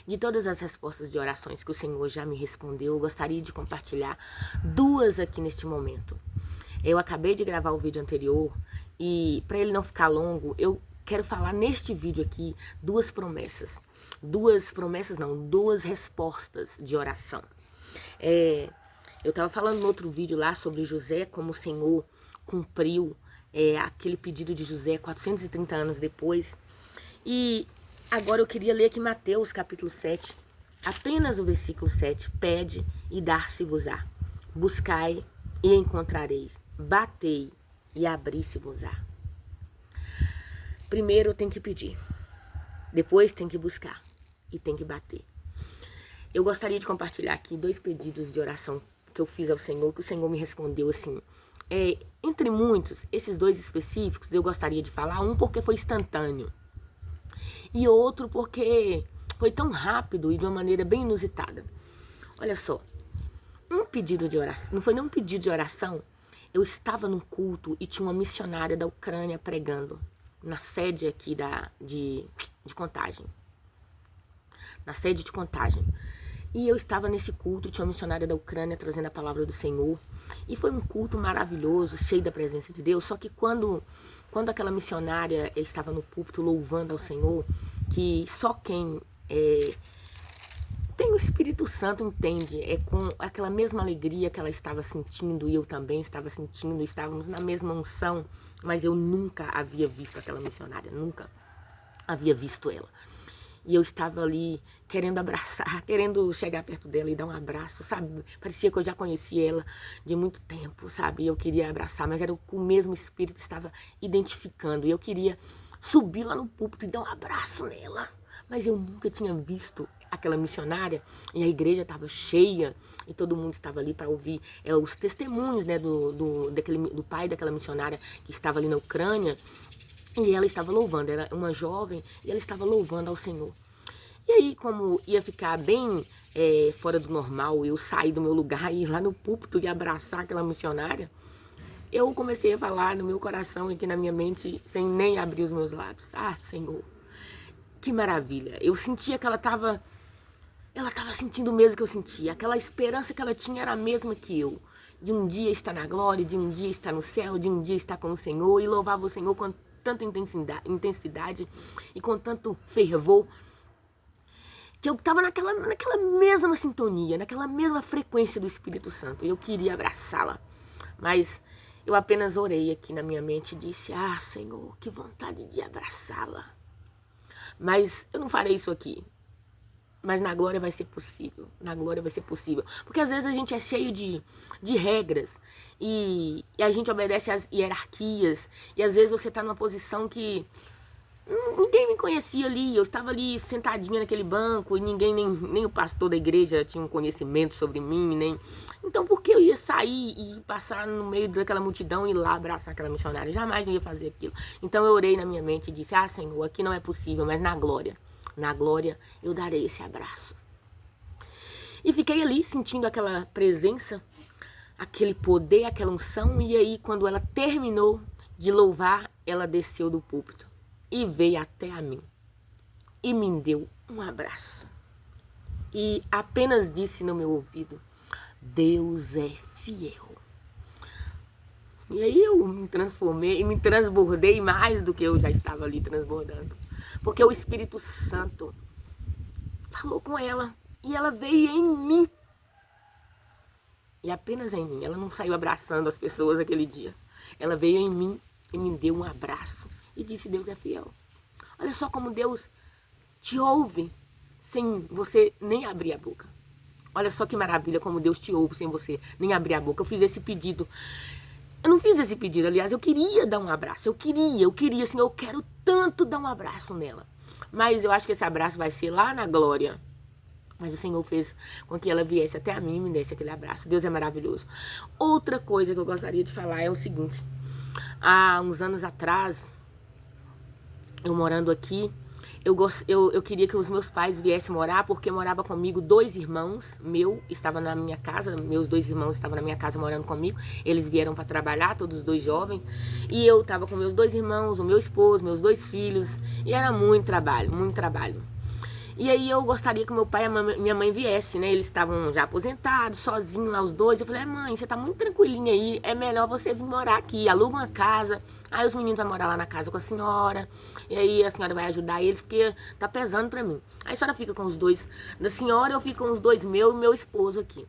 De todas as respostas de orações que o Senhor já me respondeu, eu gostaria de compartilhar duas aqui neste momento. Eu acabei de gravar o vídeo anterior e, para ele não ficar longo, eu quero falar neste vídeo aqui duas promessas. Duas respostas de oração. Eu estava falando no outro vídeo lá sobre José, como o Senhor cumpriu aquele pedido de José 430 anos depois. E agora eu queria ler aqui Mateus capítulo 7, apenas o versículo 7. Pede e dar-se-vos-á. Buscai e encontrareis. Batei e abri-se-vos-á. Primeiro tem que pedir, depois tem que buscar e tem que bater. Eu gostaria de compartilhar aqui dois pedidos de oração que eu fiz ao Senhor, que o Senhor me respondeu assim. Entre muitos, esses dois específicos eu gostaria de falar, um porque foi instantâneo e outro porque foi tão rápido e de uma maneira bem inusitada. Olha só, um pedido de oração, não foi nem um pedido de oração, eu estava num culto e tinha uma missionária da Ucrânia pregando na sede aqui de Contagem. Na sede de Contagem. E eu estava nesse culto, tinha uma missionária da Ucrânia trazendo a palavra do Senhor. E foi um culto maravilhoso, cheio da presença de Deus. Só que quando aquela missionária estava no púlpito louvando ao Senhor, que só quem tem o Espírito Santo entende, com aquela mesma alegria que ela estava sentindo, e eu também estava sentindo, estávamos na mesma unção, mas eu nunca havia visto aquela missionária, nunca havia visto ela. E eu estava ali querendo abraçar, querendo chegar perto dela e dar um abraço, sabe? Parecia que eu já conhecia ela de muito tempo, sabe? E eu queria abraçar, mas era o mesmo Espírito estava identificando. E eu queria subir lá no púlpito e dar um abraço nela. Mas eu nunca tinha visto aquela missionária e a igreja estava cheia e todo mundo estava ali para ouvir os testemunhos, né, do pai daquela missionária que estava ali na Ucrânia. E ela estava louvando, era uma jovem, e ela estava louvando ao Senhor. E aí, como ia ficar bem fora do normal, eu sair do meu lugar e ir lá no púlpito e abraçar aquela missionária, eu comecei a falar no meu coração e aqui na minha mente, sem nem abrir os meus lábios. Ah, Senhor, que maravilha. Eu sentia que ela estava sentindo o mesmo que eu sentia. Aquela esperança que ela tinha era a mesma que eu. De um dia estar na glória, de um dia estar no céu, de um dia estar com o Senhor e louvava o Senhor com tanta intensidade e com tanto fervor, que eu estava naquela mesma sintonia, naquela mesma frequência do Espírito Santo. E eu queria abraçá-la, mas eu apenas orei aqui na minha mente e disse: ah, Senhor, que vontade de abraçá-la. Mas eu não farei isso aqui. Mas na glória vai ser possível. Na glória vai ser possível. Porque às vezes a gente é cheio de regras. E a gente obedece às hierarquias. E às vezes você está numa posição que ninguém me conhecia ali. Eu estava ali sentadinha naquele banco. E ninguém, nem o pastor da igreja tinha um conhecimento sobre mim. Então por que eu ia sair e passar no meio daquela multidão e ir lá abraçar aquela missionária? Jamais eu ia fazer aquilo. Então eu orei na minha mente e disse: ah, Senhor, aqui não é possível, mas na glória eu darei esse abraço. E fiquei ali sentindo aquela presença, aquele poder, aquela unção. E aí quando ela terminou de louvar, ela desceu do púlpito e veio até a mim e me deu um abraço. E apenas disse no meu ouvido: Deus é fiel. E aí eu me transformei e me transbordei mais do que eu já estava ali transbordando. Porque o Espírito Santo falou com ela e ela veio em mim. E apenas em mim. Ela não saiu abraçando as pessoas aquele dia. Ela veio em mim e me deu um abraço e disse: Deus é fiel. Olha só como Deus te ouve sem você nem abrir a boca. Olha só que maravilha como Deus te ouve sem você nem abrir a boca. Eu fiz esse pedido. Eu não fiz esse pedido, aliás, eu queria dar um abraço. Eu queria, assim, eu quero tanto dar um abraço nela. Mas eu acho que esse abraço vai ser lá na glória. Mas o Senhor fez com que ela viesse até a mim e me desse aquele abraço. Deus é maravilhoso. Outra coisa que eu gostaria de falar é o seguinte. Há uns anos atrás, eu morando aqui, eu queria que os meus pais viessem morar, porque morava comigo 2 irmãos estavam na minha casa, meus 2 irmãos estavam na minha casa morando comigo, eles vieram para trabalhar, todos os 2 jovens, e eu estava com meus 2 irmãos, o meu esposo, meus 2 filhos, e era muito trabalho, muito trabalho. E aí eu gostaria que meu pai e minha mãe viessem, né? Eles estavam já aposentados, sozinhos lá os dois. Eu falei, mãe, você tá muito tranquilinha aí, é melhor você vir morar aqui, aluga uma casa. Aí os meninos vão morar lá na casa com a senhora, e aí a senhora vai ajudar eles, porque tá pesando pra mim. Aí a senhora fica com os dois da senhora, eu fico com os dois meu e meu esposo aqui.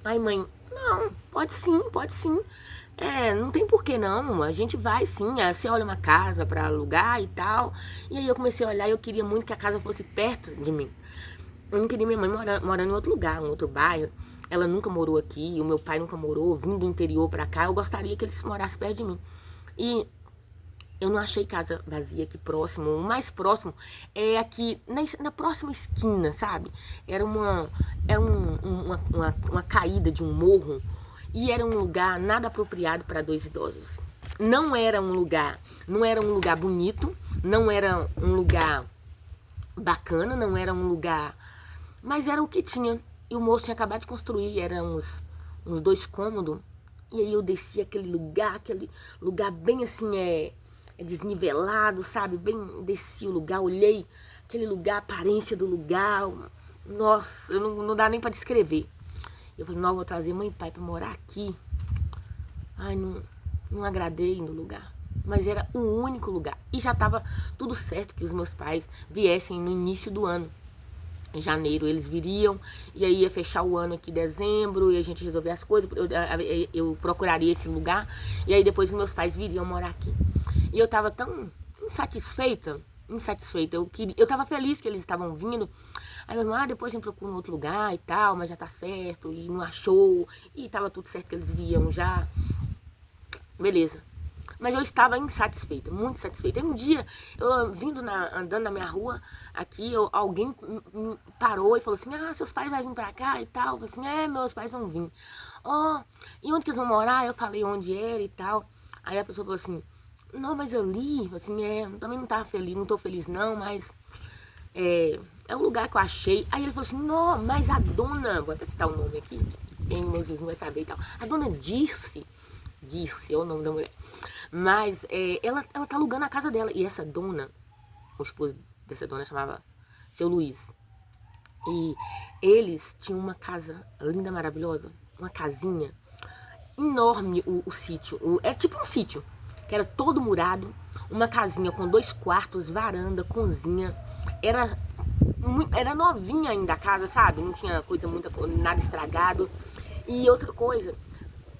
Aí mãe, não, pode sim, pode sim. Não tem porquê não, a gente vai sim, você olha uma casa pra alugar e tal. E aí eu comecei a olhar e eu queria muito que a casa fosse perto de mim. Eu não queria minha mãe morando em outro lugar, em outro bairro. Ela nunca morou aqui, o meu pai nunca morou, vindo do interior pra cá. Eu gostaria que eles morassem perto de mim. E eu não achei casa vazia aqui próximo. O mais próximo é aqui na próxima esquina, sabe? Era uma caída de um morro. E era um lugar nada apropriado para dois idosos. Não era um lugar bonito, não era um lugar bacana, não era um lugar, mas era o que tinha. E o moço tinha acabado de construir, era uns 2 cômodos. E aí eu desci aquele lugar bem assim, desnivelado, sabe? Bem, desci o lugar, olhei aquele lugar, a aparência do lugar. Nossa, não dá nem para descrever. Eu falei, não, vou trazer mãe e pai pra morar aqui. Ai, não agradei no lugar. Mas era o único lugar. E já tava tudo certo que os meus pais viessem no início do ano. Em janeiro eles viriam. E aí ia fechar o ano aqui em dezembro. E a gente resolver as coisas. Eu procuraria esse lugar. E aí depois os meus pais viriam morar aqui. E eu tava tão insatisfeita. Eu tava feliz que eles estavam vindo. Aí meu irmão, depois a gente procura em outro lugar e tal, mas já tá certo, e não achou, e tava tudo certo que eles viam já. Beleza. Mas eu estava insatisfeita, muito insatisfeita. E um dia, eu andando na minha rua, aqui, alguém parou e falou assim, seus pais vão vir pra cá e tal. Eu falei assim, meus pais vão vir. E onde que eles vão morar? Eu falei onde era e tal. Aí a pessoa falou assim, não, mas eu li, assim, também não tava feliz, não tô feliz não, mas é o lugar que eu achei. Aí ele falou assim, não, mas a dona, vou até citar o nome aqui, quem meus vizinhos vai saber e tal, a dona Dirce é o nome da mulher, mas ela tá alugando a casa dela, e essa dona, o esposo dessa dona chamava Seu Luiz, e eles tinham uma casa linda, maravilhosa, uma casinha enorme, o sítio, é tipo um sítio, que era todo murado, uma casinha com 2 quartos, varanda, cozinha, era novinha ainda a casa, sabe? Não tinha nada estragado. E outra coisa,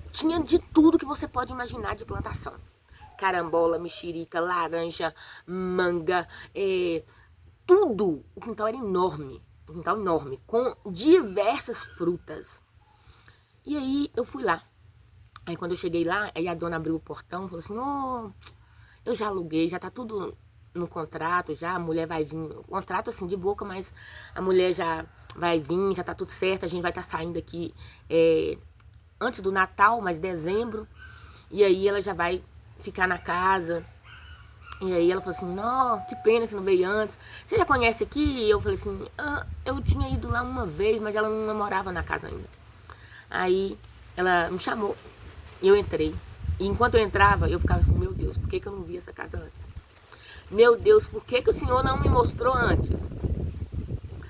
tinha de tudo que você pode imaginar de plantação. Carambola, mexerica, laranja, manga, tudo. O quintal era enorme, com diversas frutas. E aí eu fui lá. Aí quando eu cheguei lá, aí a dona abriu o portão e falou assim, eu já aluguei, já tá tudo no contrato, já a mulher vai vir, contrato assim de boca, mas a mulher já vai vir, já tá tudo certo, a gente vai estar saindo aqui antes do Natal, mas dezembro, e aí ela já vai ficar na casa. E aí ela falou assim, não, que pena que não veio antes, você já conhece aqui? E eu falei assim, eu tinha ido lá uma vez, mas ela não morava na casa ainda. Aí ela me chamou, e eu entrei. E enquanto eu entrava, eu ficava assim, meu Deus, por que eu não vi essa casa antes? Meu Deus, por que o senhor não me mostrou antes?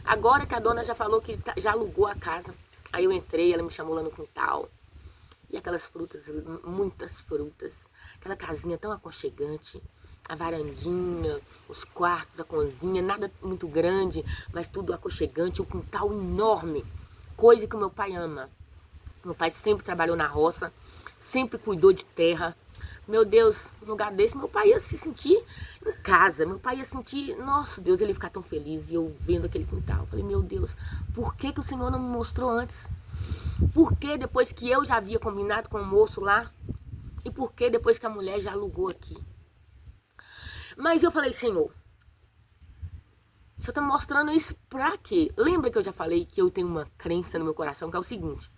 Agora que a dona já falou que já alugou a casa. Aí eu entrei, ela me chamou lá no quintal. E aquelas frutas, muitas frutas. Aquela casinha tão aconchegante. A varandinha, os quartos, a cozinha, nada muito grande, mas tudo aconchegante. O quintal enorme. Coisa que o meu pai ama. Meu pai sempre trabalhou na roça, sempre cuidou de terra. Meu Deus, num lugar desse, meu pai ia se sentir em casa. Meu pai ia sentir, nossa Deus, ele ia ficar tão feliz. E eu vendo aquele quintal, eu falei, meu Deus, por que o Senhor não me mostrou antes? Por que depois que eu já havia combinado com o moço lá? E por que depois que a mulher já alugou aqui? Mas eu falei, Senhor, o Senhor tá me mostrando isso pra quê? Lembra que eu já falei que eu tenho uma crença no meu coração, que é o seguinte.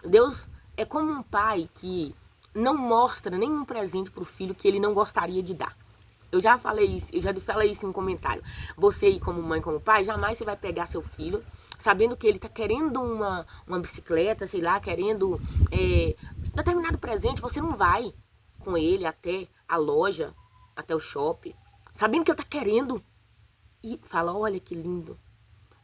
Deus é como um pai que não mostra nenhum presente pro filho que ele não gostaria de dar. Eu já falei isso em um comentário. Você aí como mãe, como pai, jamais você vai pegar seu filho sabendo que ele tá querendo uma bicicleta, sei lá, querendo determinado presente. Você não vai com ele até a loja, até o shopping, sabendo que ele tá querendo. E fala, olha que lindo,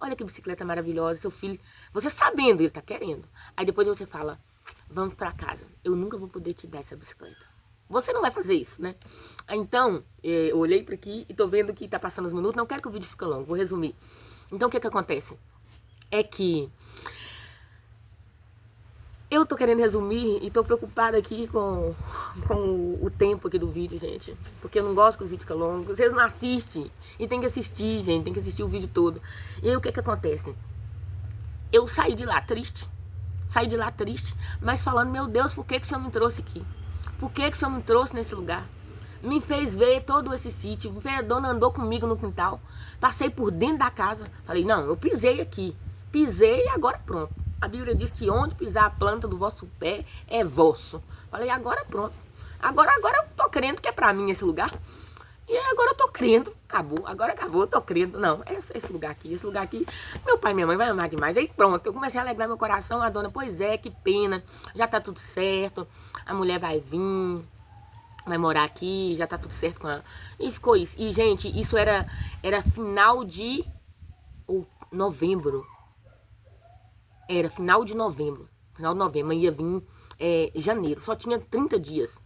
olha que bicicleta maravilhosa, seu filho, você sabendo, ele tá querendo. Aí depois você fala, vamos pra casa, eu nunca vou poder te dar essa bicicleta. Você não vai fazer isso, né? Então, eu olhei pra aqui e tô vendo que tá passando os minutos, não quero que o vídeo fique longo, vou resumir. Então, o que acontece? É que eu tô querendo resumir e tô preocupada aqui com o tempo aqui do vídeo, gente. Porque eu não gosto que os vídeos ficam longos. Vocês não assistem. E tem que assistir, gente. Tem que assistir o vídeo todo. E aí o que acontece? Eu saí de lá triste. Saí de lá triste. Mas falando, meu Deus, por que o Senhor me trouxe aqui? Por que o Senhor me trouxe nesse lugar? Me fez ver todo esse sítio. A dona andou comigo no quintal. Passei por dentro da casa. Falei, não, eu pisei aqui. Pisei e agora pronto. A Bíblia diz que onde pisar a planta do vosso pé é vosso. Falei, agora pronto. Agora eu tô crendo que é pra mim esse lugar. E agora eu tô crendo, acabou. Agora acabou, eu tô crendo. Não, esse lugar aqui, meu pai e minha mãe vai amar demais. Aí pronto, eu comecei a alegrar meu coração. A dona, pois é, que pena. Já tá tudo certo. A mulher vai vir, vai morar aqui, já tá tudo certo com ela. E ficou isso. E, gente, isso era final de novembro. Era final de novembro. Final de novembro, ia vir janeiro. Só tinha 30 dias.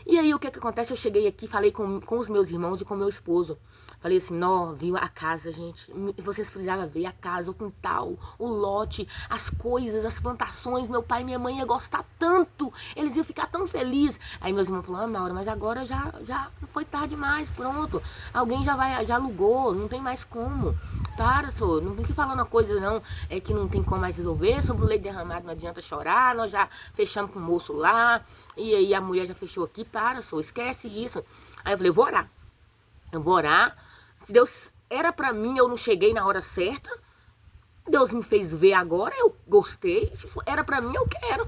E aí o que acontece? Eu cheguei aqui, falei com os meus irmãos e com meu esposo. Falei assim, não, viu a casa, gente. Vocês precisavam ver a casa, o quintal, o lote, as coisas, as plantações. Meu pai e minha mãe iam gostar tanto. Eles iam ficar tão felizes. Aí meus irmãos falaram, Maura, mas agora já foi tarde demais, pronto. Alguém já alugou, não tem mais como. Para, senhor, não fique falando uma coisa não, que não tem como mais resolver. Sobre o leite derramado não adianta chorar. Nós já fechamos com o moço lá. E aí a mulher já fechou aqui. Para, senhor, esquece isso. Aí eu falei, eu vou orar. Se Deus era pra mim, eu não cheguei na hora certa. Deus me fez ver agora, eu gostei. Se era pra mim, eu quero.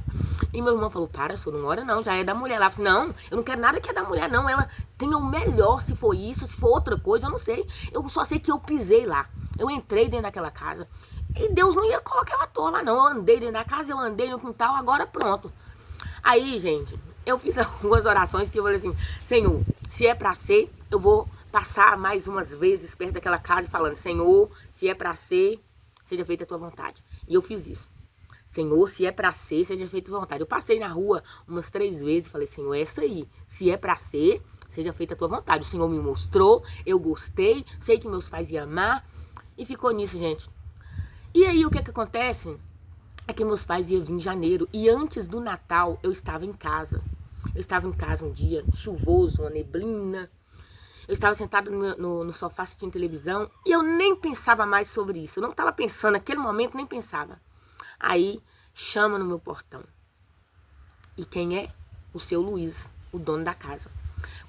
E meu irmão falou, para, senhor, não ora não, já é da mulher lá. Eu falei, não, eu não quero nada que é da mulher não. Ela tem o melhor, se for isso, se for outra coisa, eu não sei. Eu só sei que eu pisei lá. Eu entrei dentro daquela casa. E Deus não ia colocar eu à toa lá não. Eu andei dentro da casa, eu andei no quintal, agora pronto. Aí, gente, eu fiz algumas orações que eu falei assim, Senhor, se é pra ser, eu vou passar mais umas vezes perto daquela casa falando, Senhor, se é pra ser, seja feita a tua vontade. E eu fiz isso. Senhor, se é pra ser, seja feita a tua vontade. Eu passei na rua umas 3 vezes e falei, Senhor, é essa aí. Se é pra ser, seja feita a tua vontade. O Senhor me mostrou, eu gostei, sei que meus pais iam amar. E ficou nisso, gente. E aí, o que acontece? É que meus pais iam vir em janeiro. E antes do Natal, eu estava em casa. Eu estava em casa um dia chuvoso, uma neblina. Eu estava sentado no sofá assistindo televisão. E eu nem pensava mais sobre isso. Eu não estava pensando, naquele momento nem pensava. Aí, chama no meu portão. E quem é? O seu Luiz, o dono da casa.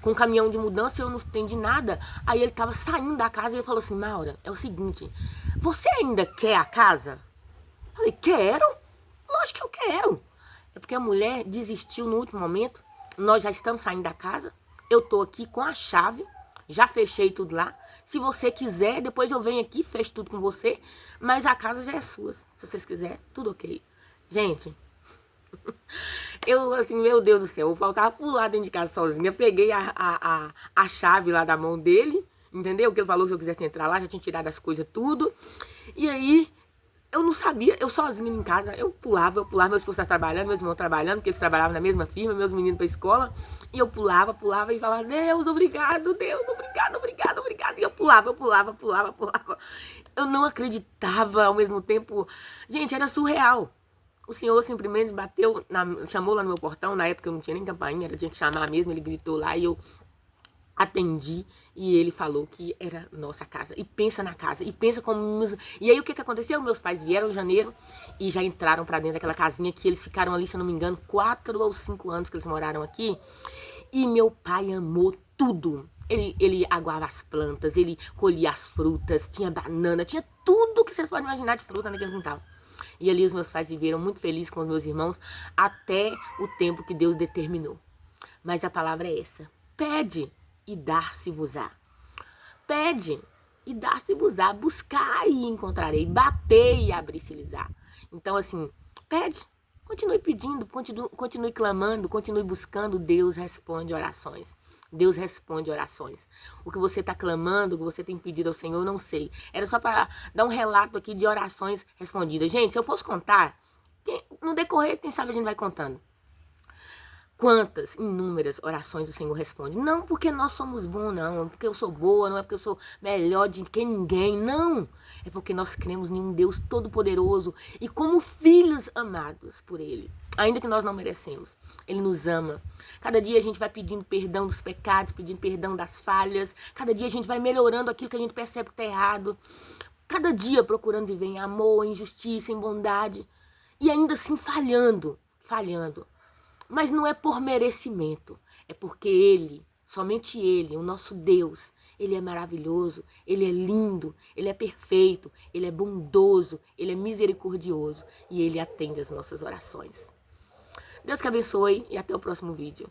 Com um caminhão de mudança, eu não entendi nada. Aí ele estava saindo da casa e ele falou assim, Maura, é o seguinte, você ainda quer a casa? Eu falei, quero? Lógico que eu quero. É porque a mulher desistiu no último momento. Nós já estamos saindo da casa. Eu tô aqui com a chave. Já fechei tudo lá. Se você quiser, depois eu venho aqui e fecho tudo com você. Mas a casa já é sua. Se vocês quiserem, tudo ok. Gente, eu assim, meu Deus do céu, eu faltava pular dentro de casa sozinha. Peguei a chave lá da mão dele. Entendeu? Que ele falou que se eu quisesse entrar lá, já tinha tirado as coisas tudo. E aí, eu não sabia, eu sozinha em casa, eu pulava, meu esposo estava trabalhando, meus irmãos trabalhando, porque eles trabalhavam na mesma firma, meus meninos para a escola, e eu pulava e falava, Deus, obrigado, obrigado, e eu pulava. Eu não acreditava ao mesmo tempo, gente, era surreal. O Senhor simplesmente chamou lá no meu portão, na época eu não tinha nem campainha, tinha que chamar mesmo, ele gritou lá e eu atendi e ele falou que era nossa casa. E pensa na casa, e pensa como... E aí o que aconteceu? Meus pais vieram em janeiro e já entraram pra dentro daquela casinha que eles ficaram ali, se eu não me engano, 4 ou 5 anos que eles moraram aqui. E meu pai amou tudo. Ele aguava as plantas, ele colhia as frutas, tinha banana, tinha tudo que vocês podem imaginar de fruta naquele quintal. E ali os meus pais viveram muito felizes com os meus irmãos até o tempo que Deus determinou. Mas a palavra é essa. Pede e dar-se-vos-á. Pede e dar-se-vos-á. Buscar e encontrarei. Bater e abrir-se-lhes-á. Então, assim, pede. Continue pedindo, continue clamando, continue buscando. Deus responde orações. Deus responde orações. O que você está clamando, o que você tem pedido ao Senhor, eu não sei. Era só para dar um relato aqui de orações respondidas. Gente, se eu fosse contar, no decorrer, quem sabe a gente vai contando. Quantas, inúmeras orações o Senhor responde. Não porque nós somos bons, não. Porque eu sou boa, não é porque eu sou melhor de que ninguém. Não. É porque nós cremos em um Deus todo-poderoso e como filhos amados por Ele. Ainda que nós não merecemos. Ele nos ama. Cada dia a gente vai pedindo perdão dos pecados, pedindo perdão das falhas. Cada dia a gente vai melhorando aquilo que a gente percebe que está errado. Cada dia procurando viver em amor, em justiça, em bondade. E ainda assim falhando. Mas não é por merecimento, é porque Ele, somente Ele, o nosso Deus, Ele é maravilhoso, Ele é lindo, Ele é perfeito, Ele é bondoso, Ele é misericordioso e Ele atende as nossas orações. Deus que abençoe e até o próximo vídeo.